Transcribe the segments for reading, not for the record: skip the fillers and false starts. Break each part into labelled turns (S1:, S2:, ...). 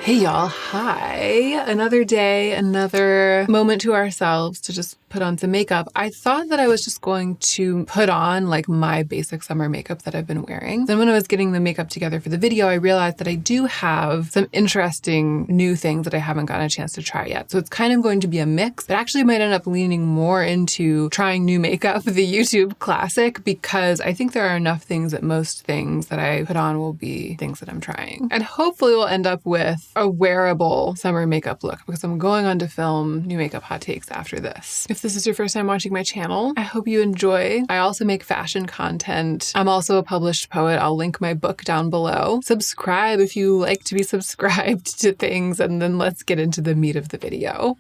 S1: Hey y'all, hi. Another day, another moment to ourselves to just put on some makeup. I thought that I was just going to put on like my basic summer makeup that I've been wearing. Then when I was getting the makeup together for the video, I realized that I do have some interesting new things that I haven't gotten a chance to try yet. So it's kind of going to be a mix, but actually might end up leaning more into trying new makeup, the YouTube classic, because I think there are enough things that most things that I put on will be things that I'm trying. And hopefully we'll end up with a wearable summer makeup look because I'm going on to film new makeup hot takes after this. If this is your first time watching my channel, I hope you enjoy. I also make fashion content. I'm also a published poet. I'll link my book down below. Subscribe if you like to be subscribed to things, and then let's get into the meat of the video.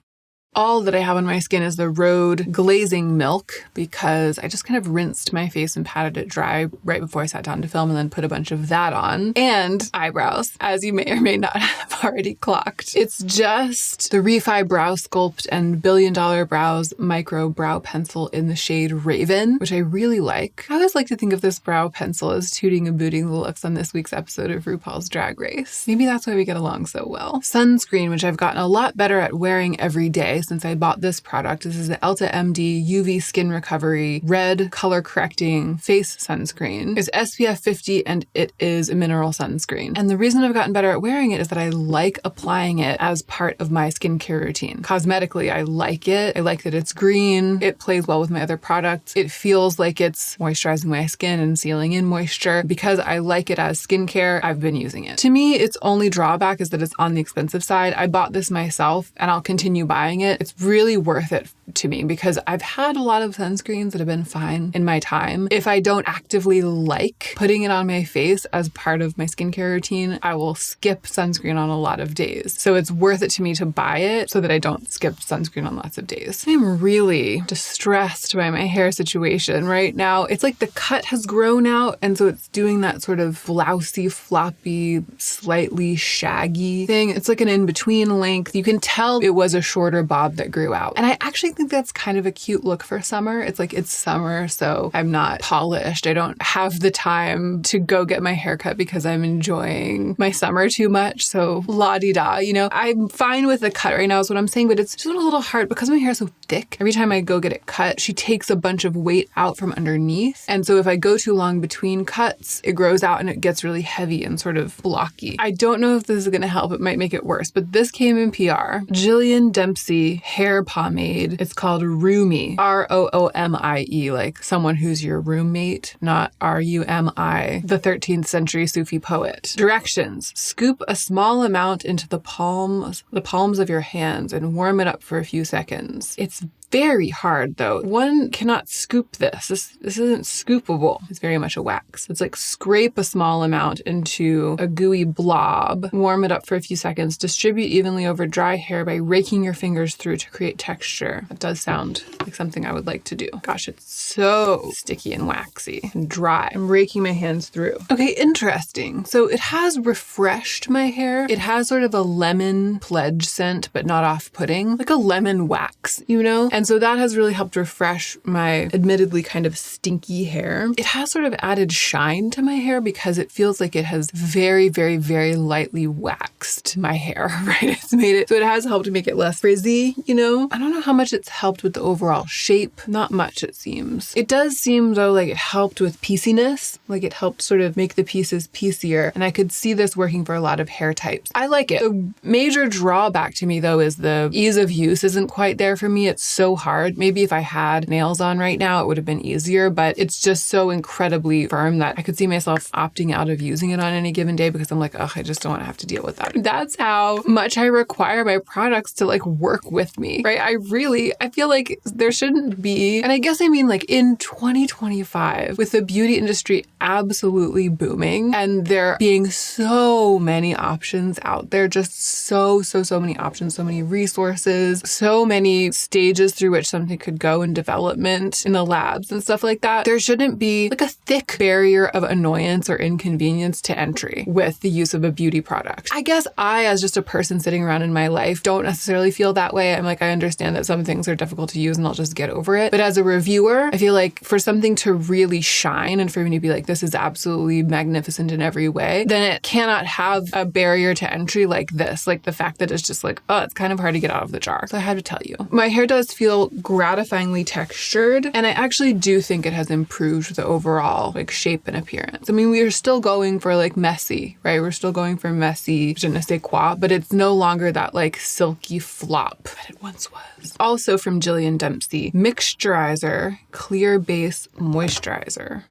S1: All that I have on my skin is the Rhode Glazing Milk because I just kind of rinsed my face and patted it dry right before I sat down to film and then put a bunch of that on. And eyebrows, as you may or may not have already clocked. It's just the Refi Brow Sculpt and Billion Dollar Brows Micro Brow Pencil in the shade Raven, which I really like. I always like to think of this brow pencil as tooting and booting the looks on this week's episode of RuPaul's Drag Race. Maybe that's why we get along so well. Sunscreen, which I've gotten a lot better at wearing every day since I bought this product. This is the Elta MD UV Skin Recovery Red Color Correcting Face Sunscreen. It's SPF 50 and it is a mineral sunscreen. And the reason I've gotten better at wearing it is that I like applying it as part of my skincare routine. Cosmetically, I like it. I like that it's green. It plays well with my other products. It feels like it's moisturizing my skin and sealing in moisture. Because I like it as skincare, I've been using it. To me, its only drawback is that it's on the expensive side. I bought this myself and I'll continue buying it. It's really worth it to me because I've had a lot of sunscreens that have been fine in my time. If I don't actively like putting it on my face as part of my skincare routine, I will skip sunscreen on a lot of days. So it's worth it to me to buy it so that I don't skip sunscreen on lots of days. I'm really distressed by my hair situation right now. It's like the cut has grown out and so it's doing that sort of blousy, floppy, slightly shaggy thing. It's like an in-between length. You can tell it was a shorter bob that grew out. And I actually think that's kind of a cute look for summer. It's like it's summer, so I'm not polished. I don't have the time to go get my hair cut because I'm enjoying my summer too much. So la-di-da, you know, I'm fine with the cut right now is what I'm saying, but it's just a little hard because my hair is so thick. Every time I go get it cut, she takes a bunch of weight out from underneath. And so if I go too long between cuts, it grows out and it gets really heavy and sort of blocky. I don't know if this is going to help. It might make it worse, but this came in PR. Jillian Dempsey hair pomade. It's called Roomie. R-O-O-M-I-E, like someone who's your roommate, not R-U-M-I, the 13th century Sufi poet. Directions. Scoop a small amount into the palms of your hands and warm it up for a few seconds. It's very hard though. One cannot scoop this. This isn't scoopable. It's very much a wax. It's like scrape a small amount into a gooey blob, warm it up for a few seconds, distribute evenly over dry hair by raking your fingers through to create texture. That does sound like something I would like to do. Gosh, it's so sticky and waxy and dry. I'm raking my hands through. Okay, interesting. So it has refreshed my hair. It has sort of a lemon pledge scent, but not off-putting, like a lemon wax, you know? And so that has really helped refresh my admittedly kind of stinky hair. It has sort of added shine to my hair because it feels like it has very, very, very lightly waxed my hair, right? It's made it, so it has helped to make it less frizzy, you know? I don't know how much it's helped with the overall shape. Not much, it seems. It does seem though like it helped with pieceiness, like it helped sort of make the pieces piecier. And I could see this working for a lot of hair types. I like it. The major drawback to me though is the ease of use isn't quite there for me. It's so hard. Maybe if I had nails on right now, it would have been easier, but it's just so incredibly firm that I could see myself opting out of using it on any given day because I'm like, oh, I just don't want to have to deal with that. That's how much I require my products to like work with me, right? I feel like there shouldn't be, and I guess I mean like in 2025 with the beauty industry absolutely booming and there being so many options out there, just so many options, so many resources, so many stages through which something could go in development in the labs and stuff like that, there shouldn't be like a thick barrier of annoyance or inconvenience to entry with the use of a beauty product. I guess I, as just a person sitting around in my life, don't necessarily feel that way. I'm like, I understand that some things are difficult to use and I'll just get over it. But as a reviewer, I feel like for something to really shine and for me to be like, this is absolutely magnificent in every way, then it cannot have a barrier to entry like this. Like the fact that it's just like, oh, it's kind of hard to get out of the jar. So I had to tell you. My hair does feel gratifyingly textured, and I actually do think it has improved the overall like shape and appearance. I mean, we are still going for like messy, right? We're still going for messy, je ne sais quoi, but it's no longer that like silky flop that it once was. Also from Jillian Dempsey, Mixturizer Clear Base Moisturizer.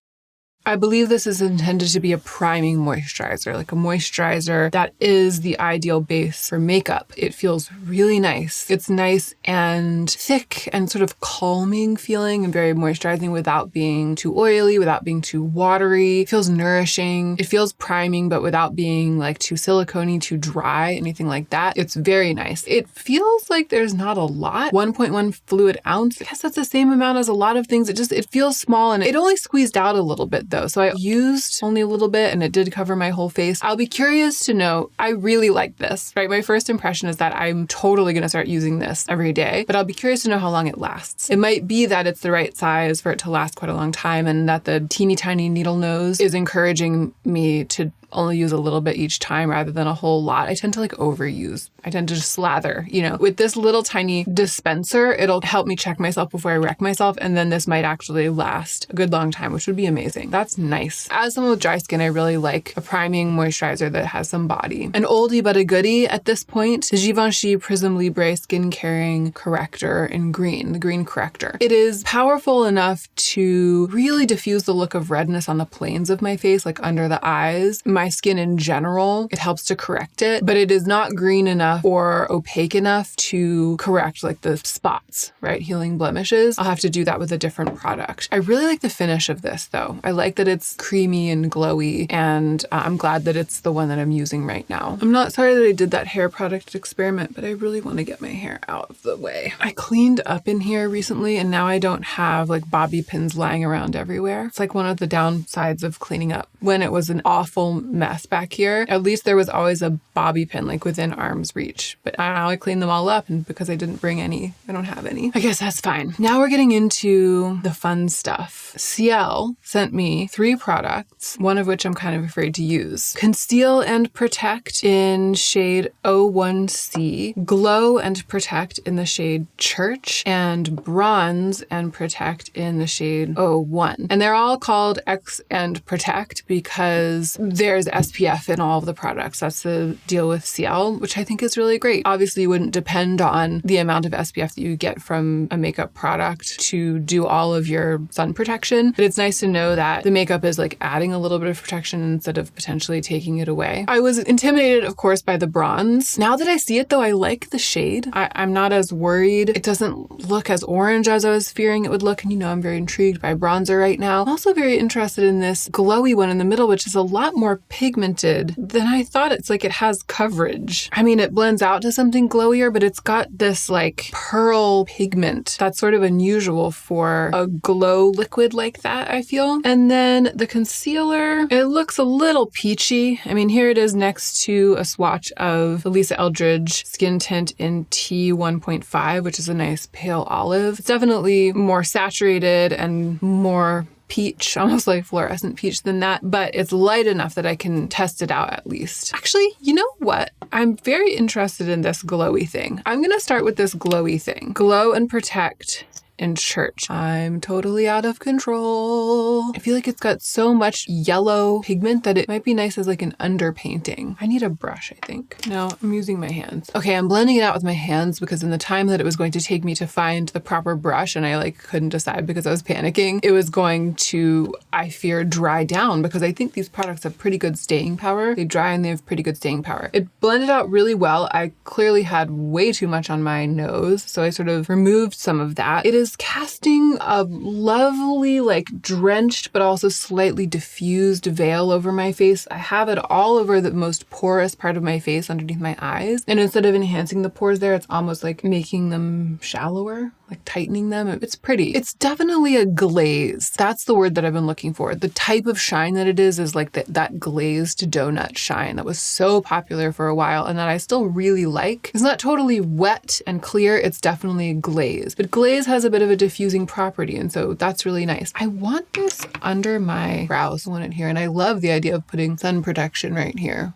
S1: I believe this is intended to be a priming moisturizer, like a moisturizer that is the ideal base for makeup. It feels really nice. It's nice and thick and sort of calming feeling and very moisturizing without being too oily, without being too watery. It feels nourishing. It feels priming, but without being like too silicone-y, too dry, anything like that. It's very nice. It feels like there's not a lot. 1.1 fluid ounce. I guess that's the same amount as a lot of things. It feels small and it only squeezed out a little bit though. So I used only a little bit and it did cover my whole face. I'll be curious to know, I really like this, right? My first impression is that I'm totally going to start using this every day, but I'll be curious to know how long it lasts. It might be that it's the right size for it to last quite a long time and that the teeny tiny needle nose is encouraging me to only use a little bit each time rather than a whole lot. I tend to like overuse. I tend to just slather, you know. With this little tiny dispenser, it'll help me check myself before I wreck myself, and then this might actually last a good long time, which would be amazing. That's nice. As someone with dry skin, I really like a priming moisturizer that has some body. An oldie but a goodie at this point, the Givenchy Prism Libre Skin Caring Corrector in green, the green corrector. It is powerful enough to really diffuse the look of redness on the planes of my face, like under the eyes. My skin in general, it helps to correct it, but it is not green enough or opaque enough to correct like the spots, right? Healing blemishes. I'll have to do that with a different product. I really like the finish of this though. I like that it's creamy and glowy, and I'm glad that it's the one that I'm using right now. I'm not sorry that I did that hair product experiment, but I really want to get my hair out of the way. I cleaned up in here recently and now I don't have like bobby pins lying around everywhere. It's like one of the downsides of cleaning up. When it was an awful mess back here, at least there was always a bobby pin like within arm's reach, but now I cleaned them all up, and because I didn't bring any, I don't have any. I guess that's fine. Now we're getting into the fun stuff. Ciele sent me 3 products, one of which I'm kind of afraid to use. Conceal and Protect in shade 01C, Glow and Protect in the shade Church, and Bronze and Protect in the shade 01. And they're all called X and Protect because there's SPF in all of the products. That's the deal with Ciele, which I think is really great. Obviously, you wouldn't depend on the amount of SPF that you get from a makeup product to do all of your sun protection, but it's nice to know that the makeup is like adding a little bit of protection instead of potentially taking it away. I was intimidated, of course, by the bronze. Now that I see it though, I like the shade. I'm not as worried. It doesn't look as orange as I was fearing it would look, and you know I'm very intrigued by bronzer right now. I'm also very interested in this glowy one in the middle, which is a lot more pigmented than I thought. It's like it has coverage. I mean, it blends out to something glowier, but it's got this like pearl pigment that's sort of unusual for a glow liquid like that, I feel. And then the concealer, it looks a little peachy. I mean, here it is next to a swatch of the Lisa Eldridge Skin Tint in T1.5, which is a nice pale olive. It's definitely more saturated and more peach, almost like fluorescent peach than that, but it's light enough that I can test it out at least. Actually, you know what? I'm very interested in this glowy thing. I'm gonna start with this glowy thing. Glow and Protect in Church. I'm totally out of control. I feel like it's got so much yellow pigment that it might be nice as like an underpainting. I need a brush, I think. No, I'm using my hands. Okay, I'm blending it out with my hands because in the time that it was going to take me to find the proper brush and I like couldn't decide because I was panicking, it was going to, I fear, dry down because I think these products have pretty good staying power. They dry and they have pretty good staying power. It blended out really well. I clearly had way too much on my nose, so I sort of removed some of that. It is casting a lovely, like drenched, but also slightly diffused veil over my face. I have it all over the most porous part of my face underneath my eyes. And instead of enhancing the pores there, it's almost like making them shallower. like tightening them. It's pretty. It's definitely a glaze. That's the word that I've been looking for. The type of shine that it is like that glazed donut shine that was so popular for a while and that I still really like. It's not totally wet and clear. It's definitely glaze, but glaze has a bit of a diffusing property. And so that's really nice. I want this under my brows. I want it here. And I love the idea of putting sun protection right here.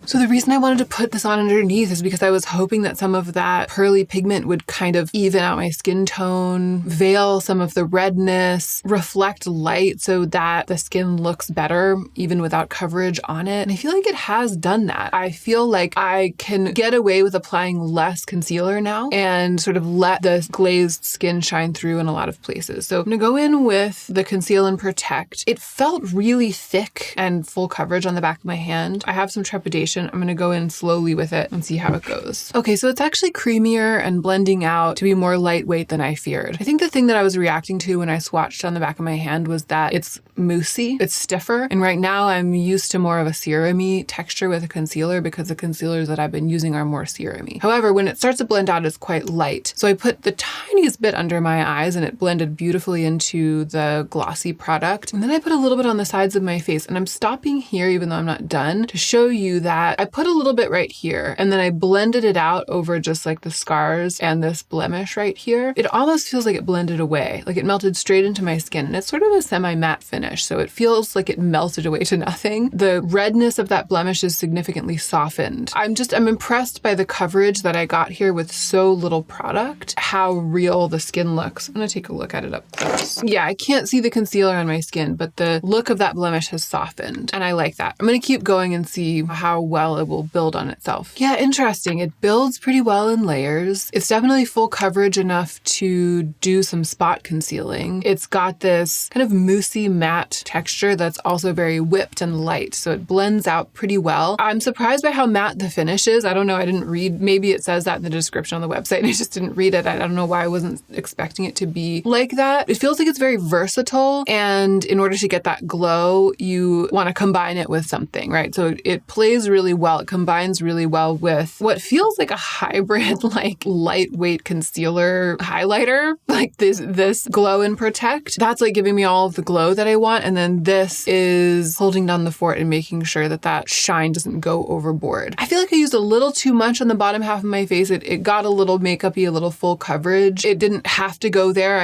S1: So the reason I wanted to put this on underneath is because I was hoping that some of that pearly pigment would kind of even out my skin tone, veil some of the redness, reflect light so that the skin looks better even without coverage on it. And I feel like it has done that. I feel like I can get away with applying less concealer now and sort of let the glazed skin shine through in a lot of places. So I'm gonna go in with the Conceal and Protect. It felt really thick and full coverage on the back of my hand. I have some trepidation. I'm going to go in slowly with it and see how it goes. Okay, so it's actually creamier and blending out to be more lightweight than I feared. I think the thing that I was reacting to when I swatched on the back of my hand was that it's moussey, it's stiffer. And right now I'm used to more of a serum-y texture with a concealer because the concealers that I've been using are more serum-y. However, when it starts to blend out, it's quite light. So I put the tiniest bit under my eyes and it blended beautifully into the glossy product. And then I put a little bit on the sides of my face, and I'm stopping here even though I'm not done to show you that I put a little bit right here and then I blended it out over just like the scars and this blemish right here. It almost feels like it blended away, like it melted straight into my skin, and it's sort of a semi-matte finish. So it feels like it melted away to nothing. The redness of that blemish is significantly softened. I'm impressed by the coverage that I got here with so little product, how real the skin looks. I'm gonna take a look at it up close. Yeah, I can't see the concealer on my skin, but the look of that blemish has softened and I like that. I'm gonna keep going and see how well it will build on itself. Yeah, interesting. It builds pretty well in layers. It's definitely full coverage enough to do some spot concealing. It's got this kind of moussey matte texture that's also very whipped and light, so it blends out pretty well. I'm surprised by how matte the finish is. I don't know, I didn't read, maybe it says that in the description on the website and I just didn't read it. I don't know why I wasn't expecting it to be like that. It feels like it's very versatile, and in order to get that glow, you want to combine it with something, right? So it plays really well. It combines really well with what feels like a hybrid, like lightweight concealer highlighter, like this Glow and Protect. That's like giving me all of the glow that I want. And then this is holding down the fort and making sure that that shine doesn't go overboard. I feel like I used a little too much on the bottom half of my face. It got a little makeup-y, a little full coverage. It didn't have to go there.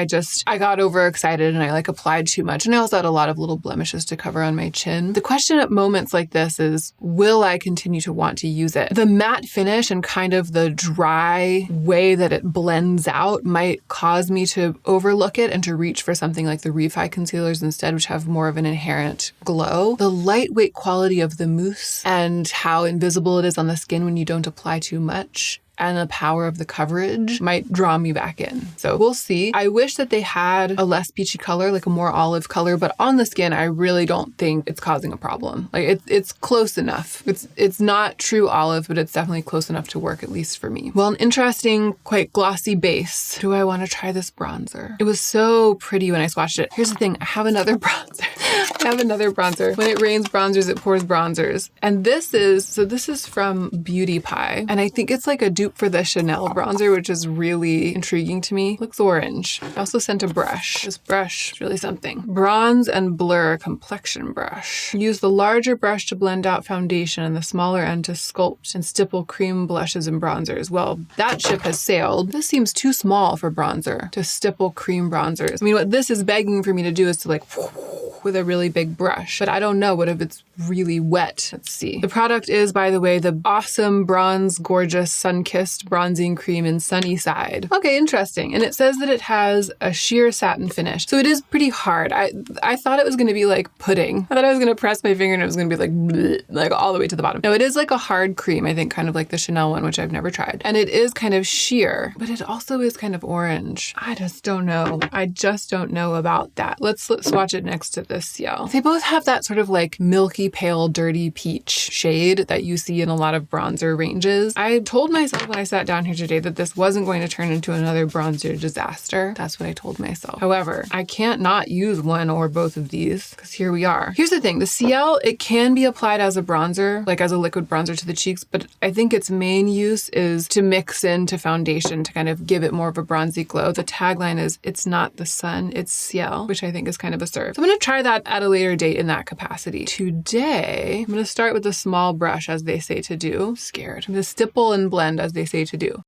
S1: I got overexcited and I like applied too much. And I also had a lot of little blemishes to cover on my chin. The question at moments like this is, will I continue to want to use it? The matte finish and kind of the dry way that it blends out might cause me to overlook it and to reach for something like the Refi concealers instead, which have more of an inherent glow. The lightweight quality of the mousse and how invisible it is on the skin when you don't apply too much, and the power of the coverage might draw me back in. So we'll see. I wish that they had a less peachy color, like a more olive color, but on the skin, I really don't think it's causing a problem. Like it's close enough. It's not true olive, but it's definitely close enough to work, at least for me. Well, an interesting, quite glossy base. Do I want to try this bronzer? It was so pretty when I swatched it. Here's the thing, I have another bronzer. I have another bronzer. When it rains bronzers, it pours bronzers. And this is from Beauty Pie. And I think it's like a dupe for the Chanel bronzer, which is really intriguing to me. Looks orange. I also sent a brush. This brush is really something. Bronze and Blur Complexion Brush. Use the larger brush to blend out foundation and the smaller end to sculpt and stipple cream blushes and bronzers. Well, that ship has sailed. This seems too small for bronzer, to stipple cream bronzers. I mean, what this is begging for me to do is to like with a really big brush, but I don't know. What if it's really wet? Let's see. The product is, by the way, the awesome Bronze Gorgeous Sun-Kissed Bronzing Cream in Sunnyside. Okay, interesting. And it says that it has a sheer satin finish. So it is pretty hard. I thought it was going to be like pudding. I thought I was going to press my finger and it was going to be like, bleh, like all the way to the bottom. No, it is like a hard cream, I think, kind of like the Chanel one, which I've never tried. And it is kind of sheer, but it also is kind of orange. I just don't know. I just don't know about that. Let's swatch it next to this, y'all. They both have that sort of like milky milky pale dirty peach shade that you see in a lot of bronzer ranges. I told myself when I sat down here today that this wasn't going to turn into another bronzer disaster. That's what I told myself. However, I can't not use one or both of these because here we are. Here's the thing, the ciele, it can be applied as a bronzer, like as a liquid bronzer to the cheeks, but I think its main use is to mix into foundation to kind of give it more of a bronzy glow. The tagline is, it's not the sun, it's ciele, which I think is kind of a serve. So I'm going to try that at a later date in that capacity. Today, I'm going to start with a small brush, as they say to do. Scared. I'm going to stipple and blend, as they say to do.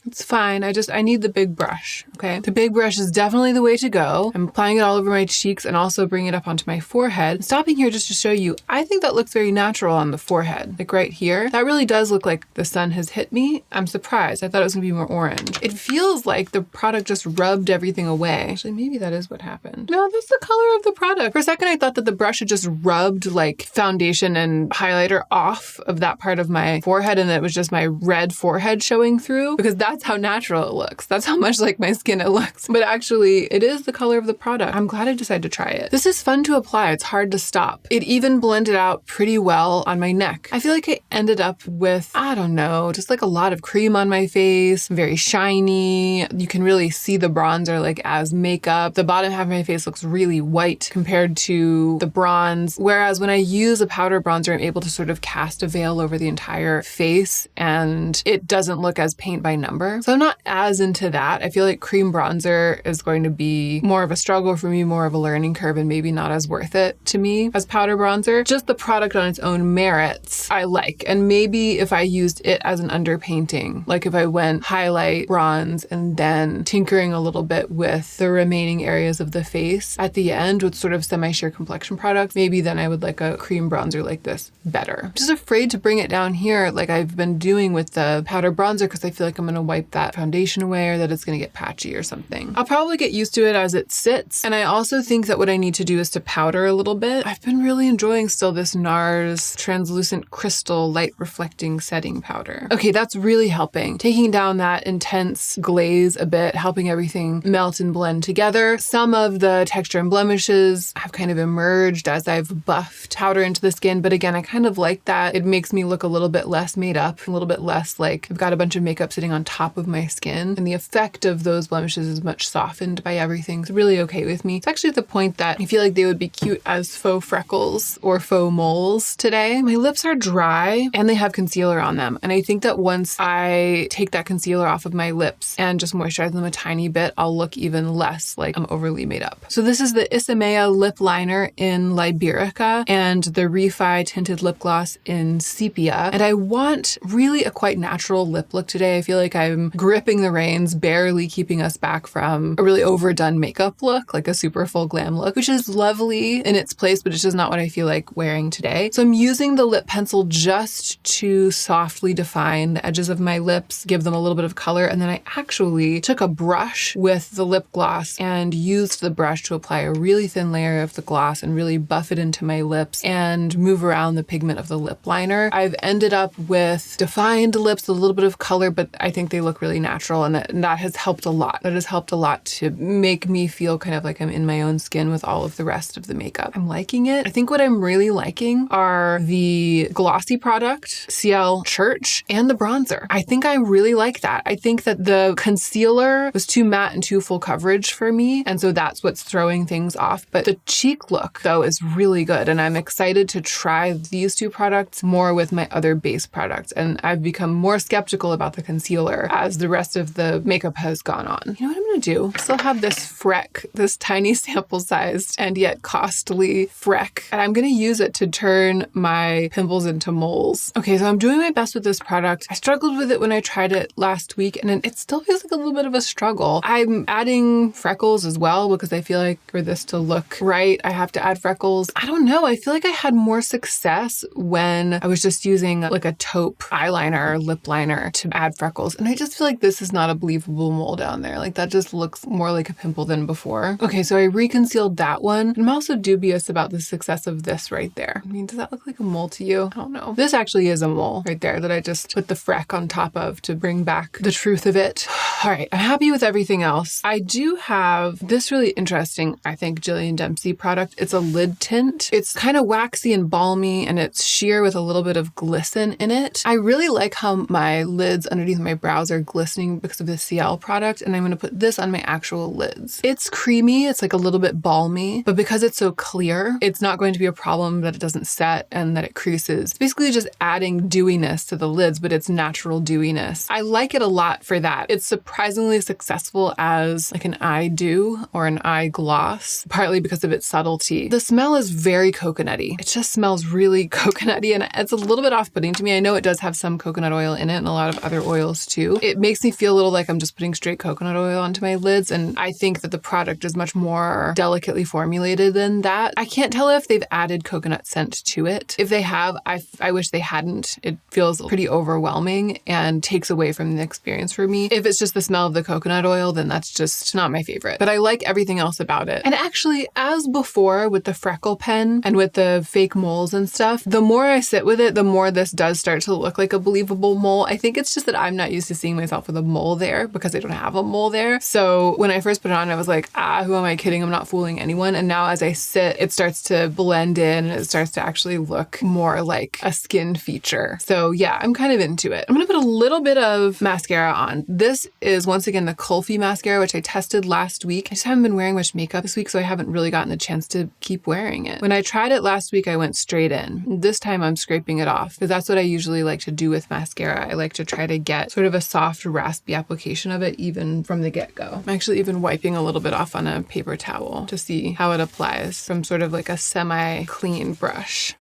S1: It's fine. I need the big brush, okay? The big brush is definitely the way to go. I'm applying it all over my cheeks and also bringing it up onto my forehead. Stopping here just to show you, I think that looks very natural on the forehead. Like right here, that really does look like the sun has hit me. I'm surprised. I thought it was gonna be more orange. It feels like the product just rubbed everything away. Actually, maybe that is what happened. No, that's the color of the product. For a second, I thought that the brush had just rubbed like foundation and highlighter off of that part of my forehead and that it was just my red forehead showing through, because that's how natural it looks. That's how much like my skin it looks. But actually, it is the color of the product. I'm glad I decided to try it. This is fun to apply. It's hard to stop. It even blended out pretty well on my neck. I feel like I ended up with, I don't know, just like a lot of cream on my face, very shiny. You can really see the bronzer like as makeup. The bottom half of my face looks really white compared to the bronze. Whereas when I use a powder bronzer, I'm able to sort of cast a veil over the entire face and it doesn't look as paint by number. So I'm not as into that. I feel like cream bronzer is going to be more of a struggle for me, more of a learning curve, and maybe not as worth it to me as powder bronzer. Just the product on its own merits I like. And maybe if I used it as an underpainting, like if I went highlight, bronze, and then tinkering a little bit with the remaining areas of the face at the end with sort of semi-sheer complexion products, maybe then I would like a cream bronzer like this better. I'm just afraid to bring it down here like I've been doing with the powder bronzer because I feel like I'm going to wipe that foundation away or that it's going to get patchy or something. I'll probably get used to it as it sits. And I also think that what I need to do is to powder a little bit. I've been really enjoying still this NARS translucent crystal light reflecting setting powder. Okay, that's really helping. Taking down that intense glaze a bit, helping everything melt and blend together. Some of the texture and blemishes have kind of emerged as I've buffed powder into the skin. But again, I kind of like that. It makes me look a little bit less made up, a little bit less like I've got a bunch of makeup sitting on top of my skin, and the effect of those blemishes is much softened by everything. It's really okay with me. It's actually at the point that I feel like they would be cute as faux freckles or faux moles today. My lips are dry and they have concealer on them, and I think that once I take that concealer off of my lips and just moisturize them a tiny bit, I'll look even less like I'm overly made up. So this is the Isamaya lip liner in Liberica and the Refi tinted lip gloss in Sepia, and I want really a quite natural lip look today. I feel like I'm gripping the reins, barely keeping us back from a really overdone makeup look, like a super full glam look, which is lovely in its place, but it's just not what I feel like wearing today. So I'm using the lip pencil just to softly define the edges of my lips, give them a little bit of color, and then I actually took a brush with the lip gloss and used the brush to apply a really thin layer of the gloss and really buff it into my lips and move around the pigment of the lip liner. I've ended up with defined lips, a little bit of color, but I think they look really natural, and that has helped a lot. That has helped a lot to make me feel kind of like I'm in my own skin with all of the rest of the makeup. I'm liking it. I think what I'm really liking are the glossy product, Ciele Church, and the bronzer. I think I really like that. I think that the concealer was too matte and too full coverage for me, and so that's what's throwing things off. But the cheek look, though, is really good, and I'm excited to try these two products more with my other base products, and I've become more skeptical about the concealer as the rest of the makeup has gone on. You know what I'm gonna do? I still have this Freck, this tiny sample-sized and yet costly Freck, and I'm gonna use it to turn my pimples into moles. Okay, so I'm doing my best with this product. I struggled with it when I tried it last week, and it still feels like a little bit of a struggle. I'm adding freckles as well because I feel like for this to look right, I have to add freckles. I don't know. I feel like I had more success when I was just using like a taupe eyeliner or lip liner to add freckles, and I just feel like this is not a believable mole down there. Like that just looks more like a pimple than before. Okay, so I reconcealed that one. I'm also dubious about the success of this right there. I mean, does that look like a mole to you? I don't know. This actually is a mole right there that I just put the Freck on top of to bring back the truth of it. All right, I'm happy with everything else. I do have this really interesting, I think, Jillian Dempsey product. It's a lid tint. It's kind of waxy and balmy, and it's sheer with a little bit of glisten in it. I really like how my lids underneath my brows are glistening because of the ciele product, and I'm going to put this on my actual lids. It's creamy. It's like a little bit balmy, but because it's so clear, it's not going to be a problem that it doesn't set and that it creases. It's basically just adding dewiness to the lids, but it's natural dewiness. I like it a lot for that. It's surprisingly successful as like an eye dew or an eye gloss, partly because of its subtlety. The smell is very coconutty. It just smells really coconutty, and it's a little bit off-putting to me. I know it does have some coconut oil in it and a lot of other oils too. It makes me feel a little like I'm just putting straight coconut oil onto my lids, and I think that the product is much more delicately formulated than that. I can't tell if they've added coconut scent to it. If they have, I wish they hadn't. It feels pretty overwhelming and takes away from the experience for me. If it's just the smell of the coconut oil, then that's just not my favorite. But I like everything else about it. And actually, as before with the Freckle pen and with the fake moles and stuff, the more I sit with it, the more this does start to look like a believable mole. I think it's just that I'm not used to seeing myself with a mole there because I don't have a mole there. So when I first put it on, I was like, who am I kidding? I'm not fooling anyone. And now as I sit, it starts to blend in and it starts to actually look more like a skin feature. So yeah, I'm kind of into it. I'm gonna put a little bit of mascara on. This is once again the Kulfi mascara, which I tested last week. I just haven't been wearing much makeup this week, so I haven't really gotten the chance to keep wearing it. When I tried it last week, I went straight in. This time I'm scraping it off because that's what I usually like to do with mascara. I like to try to get sort of a soft, raspy application of it even from the get-go. I'm actually even wiping a little bit off on a paper towel to see how it applies from sort of like a semi-clean brush.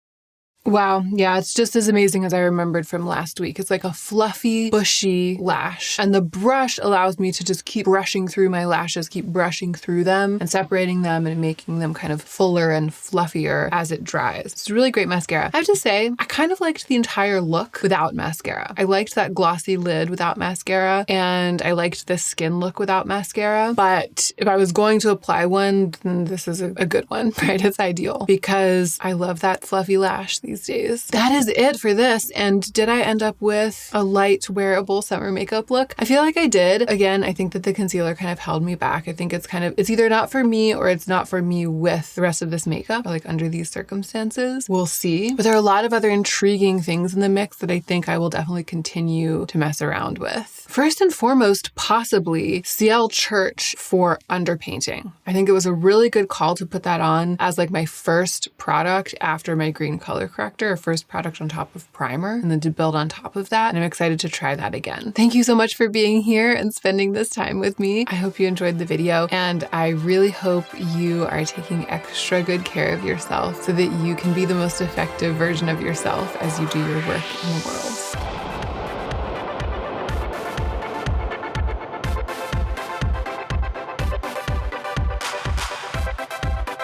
S1: Wow, yeah, it's just as amazing as I remembered from last week. It's like a fluffy, bushy lash. And the brush allows me to just keep brushing through my lashes, keep brushing through them and separating them and making them kind of fuller and fluffier as it dries. It's a really great mascara. I have to say, I kind of liked the entire look without mascara. I liked that glossy lid without mascara, and I liked this skin look without mascara. But if I was going to apply one, then this is a good one, right? It's ideal because I love that fluffy lash these days. That is it for this. And did I end up with a light wearable summer makeup look? I feel like I did. Again, I think that the concealer kind of held me back. I think it's either not for me or it's not for me with the rest of this makeup, or like under these circumstances. We'll see. But there are a lot of other intriguing things in the mix that I think I will definitely continue to mess around with. First and foremost, possibly Ciele Church for underpainting. I think it was a really good call to put that on as like my first product after my green color corrector, or first product on top of primer, and then to build on top of that. And I'm excited to try that again. Thank you so much for being here and spending this time with me. I hope you enjoyed the video, and I really hope you are taking extra good care of yourself so that you can be the most effective version of yourself as you do your work in the world.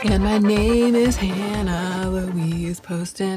S1: And my name is Hannah Louise Poston.